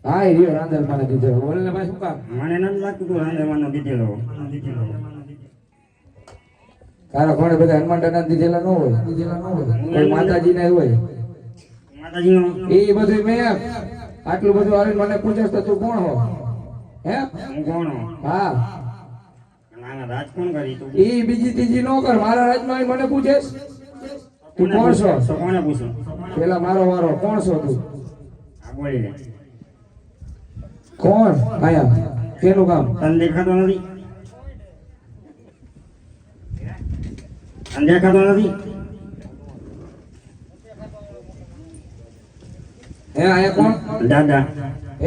હા એ રહ્યો રાંધર મને દીધેલો. બોલ ને ભાઈ શું કામ? મને નથી લાગતું તું રાંધવાનો દીધેલો. તારા ઘણે બધા હનુમાન દાદા દીધેલા ન હોય, કોઈ માતાજી ના હોય. માતાજીનો એ બધું મેં આટલું બધું આવીને મને પૂછે તો તું કોણ હો? હે હું કોણ? હા નાના રાજ કોણ કરી તું? એ બીજી ત્રીજી નો કર. મારા રાજમાં આવીને મને પૂછે તું કોણ છો? તો કોને પૂછું? પેલા મારો વારો કોણ છો તું? આ બોલી લે. કોણ આયા? કેનું કામ? તને દેખાતો નથી? તને દેખાતો નથી? હે આયા કોણ? દાદા. એ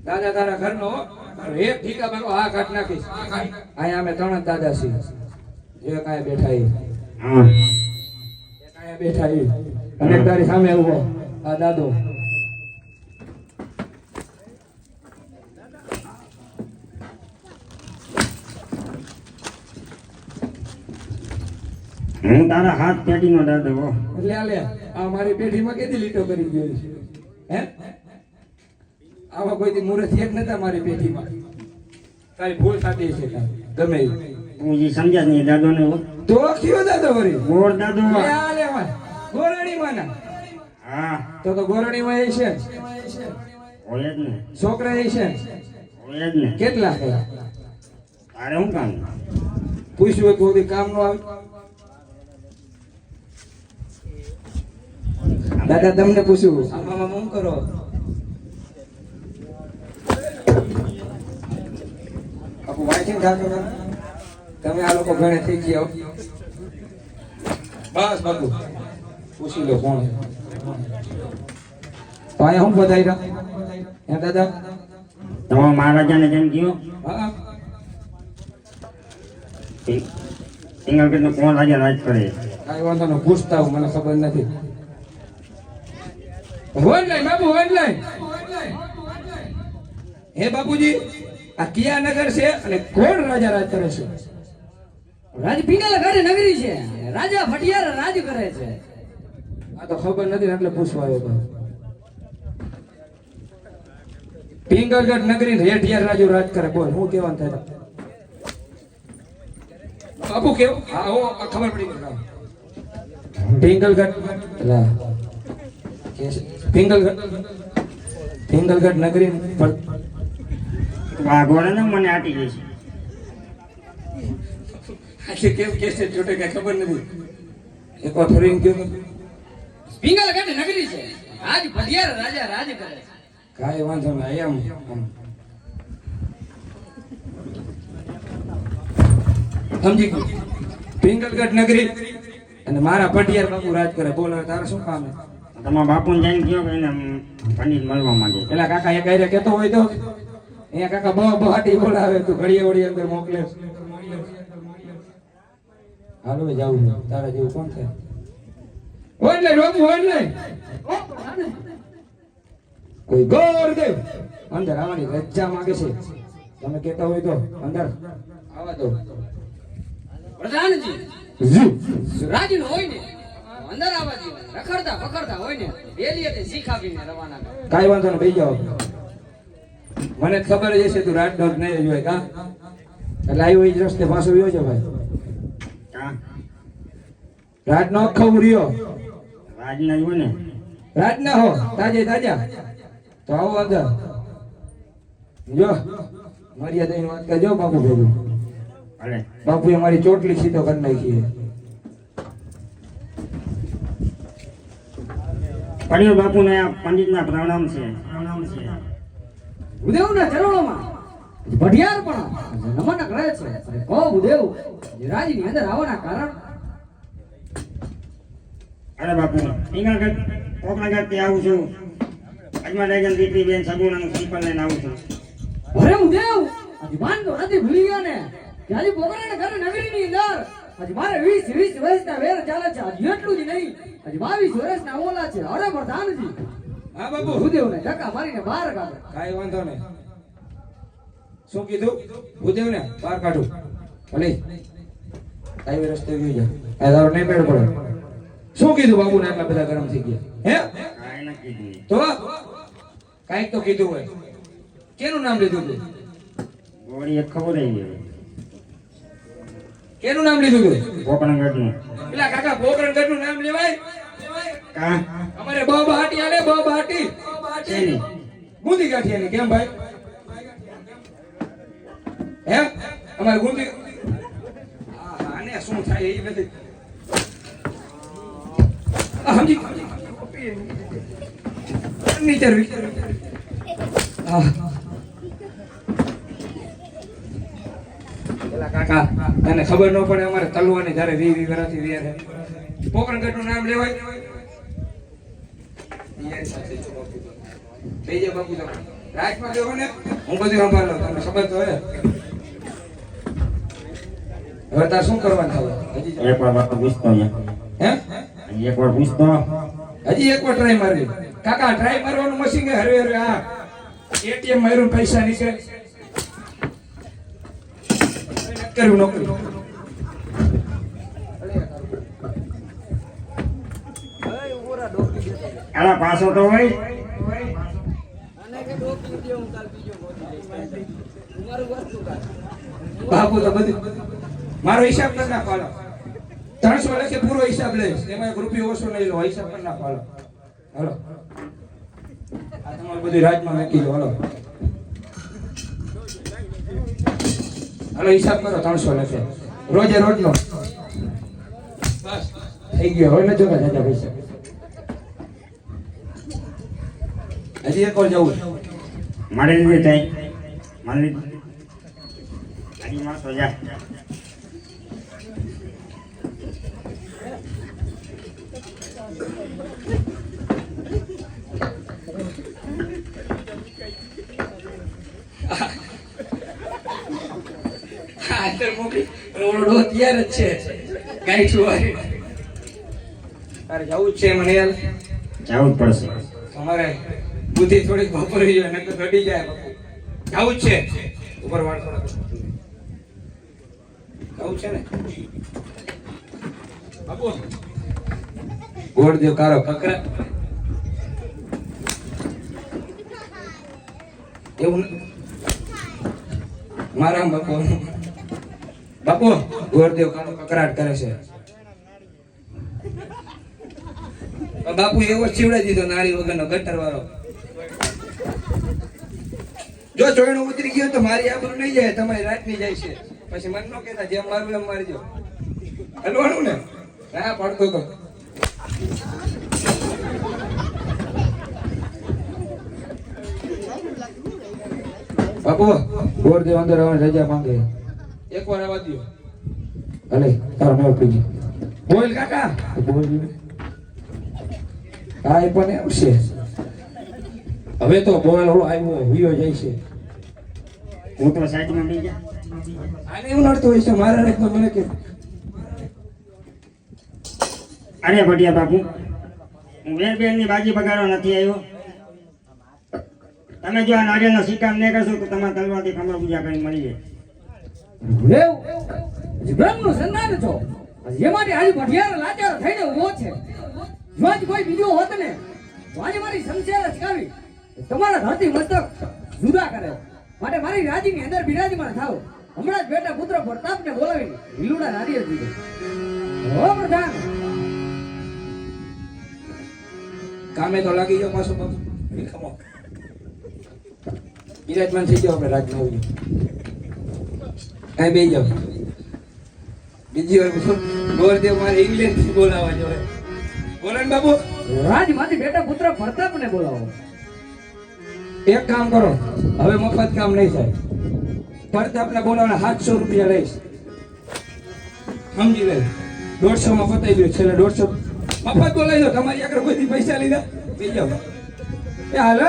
દાદા તારા ઘરનો એક ઠીકા મારો આ કાઢ નાખીશ. અહીંયા અમે ત્રણ જ દાદા છીએ. એક આયા બેઠા એ, હા એક આયા બેઠા એ, અને એક તારી સામે ઉભો આ દાદો. હું તારા હાથ પેટીનો દાદો હો. એટલે આ લે આ મારી પેઢીમાં કેદી લીટો કરી ગયો છે? હે આવા કોઈ દી મુરત એક નતા મારી પેઢીમાં. તારી ભૂલ થતી છે તારી ગમે એ. તું જે સમજ્યા જ નહીં દાદો ને હો. તો કયો દાદો વળી? ગોળ દાદો. લે આ લે માં ગોરણી માના. હા તો ગોરણી માં એ છે હોય જ ને. છોકરા એ છે હોય જ ને. કેટલા છે? તારે શું કામ? પૂછ્યું કોઈ દી કામ નો આવે? દાદા તમને પૂછ્યું આમાં શું કરો? આખું વાંચીને જાતો ને તમે આ લોકો ઘણે થઈ ગયા. બસ બાપુ પૂછી લો કોણ તો અહીંયા હું બધાઈ રહ્યા દાદા? તમે મહારાજાને જેમ કહ્યું હા સિંગલગઢ કોણ રાજા રાજ કરે? કાંઈ વાંધો નહીં, પૂછતા હું, મને ખબર નથી. ઓનલાઈન બાપુ ઓનલાઈન. હે બાપુજી આ કિયા નગર છે અને કોણ રાજા રાજ કરે છે? રાજ પિંગલગઢ નગરી છે, રાજા ભટિયાર રાજ કરે છે. આ તો ખબર નથી ને એટલે પૂછવા આવ્યો હતો. પિંગલગઢ નગરી રેઠિયાર રાજુ રાજ કરે. બોલ હું કેવાનું થાય? બાપુ કેવું? હા હો ખબર પડી ગઈ. પિંગલગઢ લા પિંગલગઢ નગરી પર વાઘોડે ને મને આટી જઈશ. આખી કેમ કે છે જોટે કઈ ખબર નથી. એકવાર ફરીને ગયો પિંગલગઢ નગરી છે, રાજ ભટિયાર રાજા રાજ કરે છે. કાંઈ વાંધો નહીં. એમ સમજી ગયું. પિંગલગઢ નગરી અને મારા ભટિયાર બાપુ રાજ કરે. બોલ હવે તારે શું કામ? તમારા બાપુને જઈને કહો કે એને પંડિત મળવા માંગે. પેલા કાકા એક આયરે કહેતો હોય તો અહીંયા કાકા બહાટી બોલાવે તું ઘડીએ વળી અંદર મોકલે. હાલો જાવું તારા જેવું કોણ થાય? ઓનલાઈન બાપુ ઓનલાઈન. કોઈ ગોરદેવ અંદર આવવાની રજા માંગે છે. તમે કહેતા હોય તો અંદર આવવા દો. પ્રધાનજી ઝુ રાજુ હોય ને અંદર આવવા દે. રખડતા પકડતા હોય ને ડેલી તે શીખ આપીને રવાના કરે. કાંઈ વાંધો નહીં, બેસી જાઓ. મને ખબર જ હશે તું રાત દોડ નહીં જોય કા એટલે આવ્યો એ જ રસ્તે પાછો ગયો છે ભાઈ. હા રાત નો ખબર રહ્યો રાજ ના હોય ને. રાત ના હો તાજે તાજા તો આવો અંદર જો મર્યાદા વાત કરજો બાપુ ભેગું. ભલે બાપુએ મારી ચોટલી સીધો કરી નાખી. પડ્યો બાપુને આ પંડિતના પ્રણામ છે. ભૂદેવના ચરણોમાં ભટિયાર પણ નમન કરે છે. અને કહો ભૂદેવ જે રાજની અંદર આવવાના કારણ? અરે બાપુ પિંગલગઢ કોકલાગઢ થી આવું છું. અજમા ડેગન દીકરી બેન સગુણાનું શ્રીફળ લઈને આવું છું. અરે ભૂદેવ હજી માન તો નથી ભૂલી ગયા ને કે હજી પોકરાને ઘરે નગરીની અંદર હજી મારે 20 વર્ષના વેર ચાલે છે. હજી એટલું જ નહીં, હજી 22 વર્ષના ઓલા છે. અરે પ્રધાનજી હા બાપુ ભૂદેવને ધક્કા મારીને બહાર કાઢે. કાંઈ વાંધો નહીં. શું કીધું? ભૂદેવ ને બહાર કાઢું. ભલે કાંઈ રસ્તે ગયો જા. આ તારો નહીં પેડ પડે. શું કીધું બાબુને આટલા બધા ગરમ થઈ ગયા? હે કાંઈ કીધું તો કાંઈક તો કીધું હોય. કેનું નામ લીધું તું? ગોળી એક ખબર આવી કેનું નામ લીધું તું? પોકરણગઢનું પેલા કાકા પોકરણગઢનું નામ લેવાય? કા અમારે બહાટી આલે બહાટી શેની ગુંદી ગાંઠિયાની. કેમ ભાઈ? હે અમારે ગુંદી આને શું થાય એ બધી સમજી નીચે પેલા કાકા તને ખબર ન પડે અમારે તલવાની જયારે 20 વર્ષથી રહ્યા છે. પોકરણગઢનું નામ લેવાય? બેજે બાપુ તો રાજમાં દેવો ને હું બધું સંભાળ લઉં. તમને ખબર તો હે. હવે તાર શું કરવાનું થયું? એકવાર વાત પૂછતો હે એકવાર પૂછતો હજી એકવાર ટ્રાય મારવી. કાકા ટ્રાય મારવાનું મશીન હરવે હરવે હા એટીએમ માર્યું પૈસા નીકળે કર્યું નોકરી. આલા પાછો તો હોય બાપુ તો બધું મારો હિસાબ કરી ના પાડો. 300 લખે પૂરો હિસાબ લઈશ. એમાં 1 રૂપિયો ઓછો નહીં લો. હિસાબ કરી ના પાડો. હાલો આ તમારું બધું રાજમાં મૂકી દો. હાલો હિસાબ કરો. 300 લખે રોજે રોજનો બસ થઈ ગયો. હવે ન જોતા જાજા પૈસા. હજી એક વાર જવું મારે લીધે થાય મારે લીધે આની માં તો જા રોડો તૈયાર જ છે. ગાઈઠું વાળી તારે જવું જ છે મને યાર. જવું જ પડશે તમારે બુદ્ધિ થોડીક વાપરવી જોઈએ નકર ઘટી જાય બાપુ. જવું જ છે. ઉપર વાળ થોડા જવું છે ને બાપુ. ગોળદેવ કારો કકરા એવું મારા બાપુ બાપુ ગોળદેવ કારો કકરાટ કરે છે. બાપુ એવો ચીવડાઈ દીધો નાળી વગરનો ગટર વાળો. જો ચોયણો ઉતરી ગયો તો મારી આબરૂ નહીં જાય તમારી રાતની જાય છે. પછી મન નો કહેતા જેમ મારવું એમ મારજો. હલવાનું ને ના પડતો તો બાપુ ગોળદેવ અંદર આવવાની રજા માંગે. એકવાર આવવા દો. ભલે તારો મેળ પી ગયો. બોલ કાકા બોલ. હા એ પણ એવું છે. હવે તો બોલ ઓલો આવ્યો વિયો જાય છે. હું તો સાઈડમાં બી જા આને એવું નડતું હોય છે મારા રેત મને કે અરે ભટિયા બાપુ હું વેરબેન ની બાજી બગાડવા નથી આવ્યો. તમે જો આ નારિયેળનો શિકાર નહીં કરશો તો તમારા તલવારથી કમર પૂજા કરી મળી જાય. રેવ હજી બ્રહ્મનું સંતાન છો. હજી એ માટે આજે ભટિયારો લાચારો થઈને ઊભો છે. જો આજ કોઈ બીજો હોત ને તો આજે મારી સમસ્યા લચકાવી તમારા ધરતી મસ્તક જુદા કરે. માટે મારી રાજીની અંદર બિરાજમાન થાવ. હમણાં જ બેટા પુત્ર પ્રતાપને બોલાવીને લીલુડા નારિયેળ દીધો. હો પ્રધાન કામે તો લાગી ગયો પાછો બાપુ. ખમો બિરાજમાન થઈ જાઓ આપણે રાજમાં આવીએ. કાંઈ બેસી જાઓ. બીજી વાર ગોળદેવ મારે ઇંગ્લેન્ડ થી બોલાવવા જોઈએ. બોલો ને બાપુ. રાજમાંથી બેટા પુત્ર પ્રતાપને બોલાવો. એક કામ કરો હવે મફત કામ નહીં થાય. પ્રતાપને બોલાવવાના 700 રૂપિયા લઈશ. સમજી લે 150 માં પતાવી દો. છેલ્લે 150 મફત બોલાવી દો. તમારી આગળ કોઈ પૈસા લીધા બેસી જાઓ. એ હાલો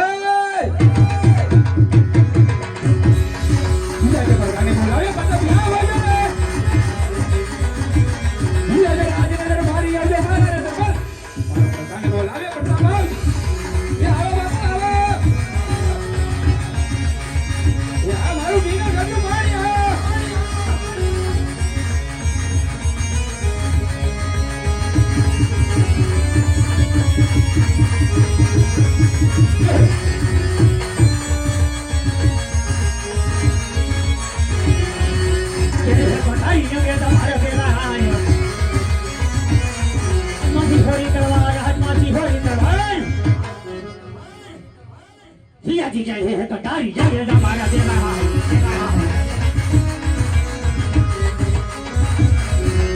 સિયાજી જાય હે તો તારી જાય રે મારા દેવા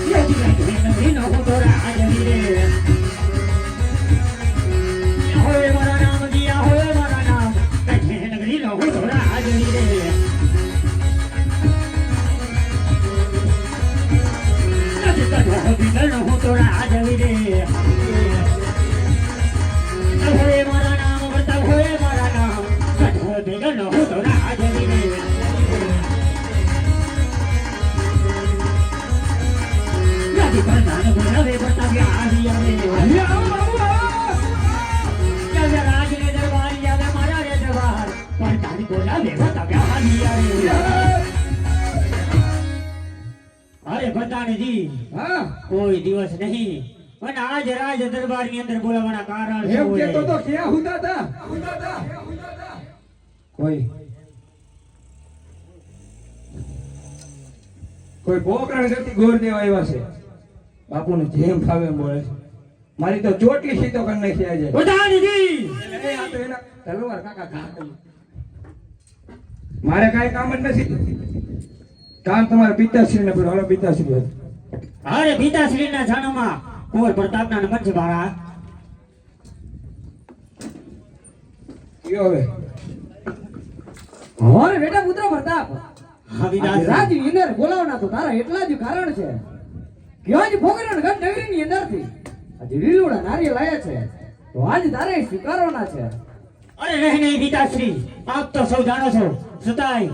સિયાજી જાય હે નગરી નો હોતોરા આજની રે હોય મારા નામ દિયા હોય મારા નામ કઠે નગરી નો હોતોરા આજની રે નદી નો હોતોરા આજની રે હોય મારા નામ બતાવ હોય મારા નામ કઠે ભેગા નો હોતોરા આજની રે યાદી પ્રધાન બોલાવે બતાવ્યા આહિયા રે યાદ રાજને દરબાર યાદ મારા રે દરબાર પ્રધાન બોલાવે બતાવ્યા આહિયા રે અરે પ્રધાનજી હા કોઈ દિવસ નહીં અને આજ રાજ દરબાર ની અંદર બોલાવવાના કારણ એમ શું કેતો તો છે? ક્યાં હુતા હતા કોઈ પોકરણ ગતિ ગોર દેવા આવ્યા છે બાપુને જેમ ફાવે એમ બોલે છે મારી તો ચોટલી સીતો કરી નાખી આજે પ્રધાનજી એ આ તો એના તલવાર કાકા ઘા કરી. મારે કાંઈ કામ જ નથી કામ તમારા પિતાશ્રી ને હાલો પિતાશ્રી અરે પિતાશ્રી ના જાણોમાં કોઈ પ્રતાપ ના નંબર છે મારા કયો હવે હવે બેટા પુત્ર પ્રતાપ હા આજે પિતાશ્રી રાજ ની અંદર બોલાવના તો તારા એટલા જ કારણ છે કે આજ ભોગરણ ગઢ નગરી ની અંદર થી આજે લીલુડા નારિયેળ લાયા છે તો આજ તારે સ્વીકારવાના છે અરે નહીં પિતાશ્રી આપ તો સૌ જાણો છો છતાંય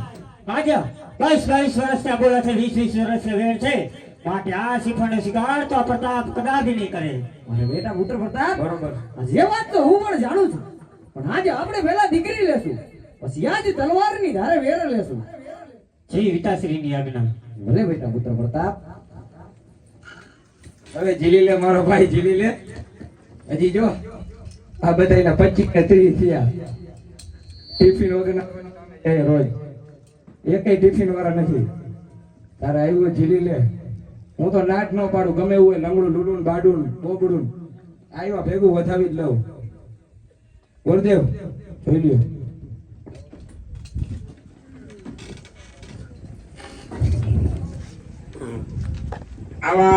આજે 22 વર્ષ ત્યાં બોલે છે 20 વર્ષ વેર છે માટે આ શિખંડ શિકાર તો પ્રતાપ કદાપી નહીં કરે અરે બેટા પુત્ર પ્રતાપ બરોબર જે વાત તો હું પણ જાણું છું પણ આજે આપણે પહેલા દીકરી લેશું પછી આજ તલવારની ધારે વેર લેશું જી પિતાશ્રી ની આજ્ઞા ભલે બેટા પુત્ર પ્રતાપ હવે જીલી લે મારો ભાઈ જીલી લે હજી જો આ બધાયના 25 કે 30 થયા ટિફિન વગરના એ રોજ એકેય ટિફિન વાળા નથી તારે આવ્યું જીલી લે હું તો નાટ ન પાડું ગમે એવું હોય લંગડું લૂડું બાડું બોબડું આવ્યા ભેગું વધાવી જ લઉં ગુરુદેવ જોઈ લ્યો આવા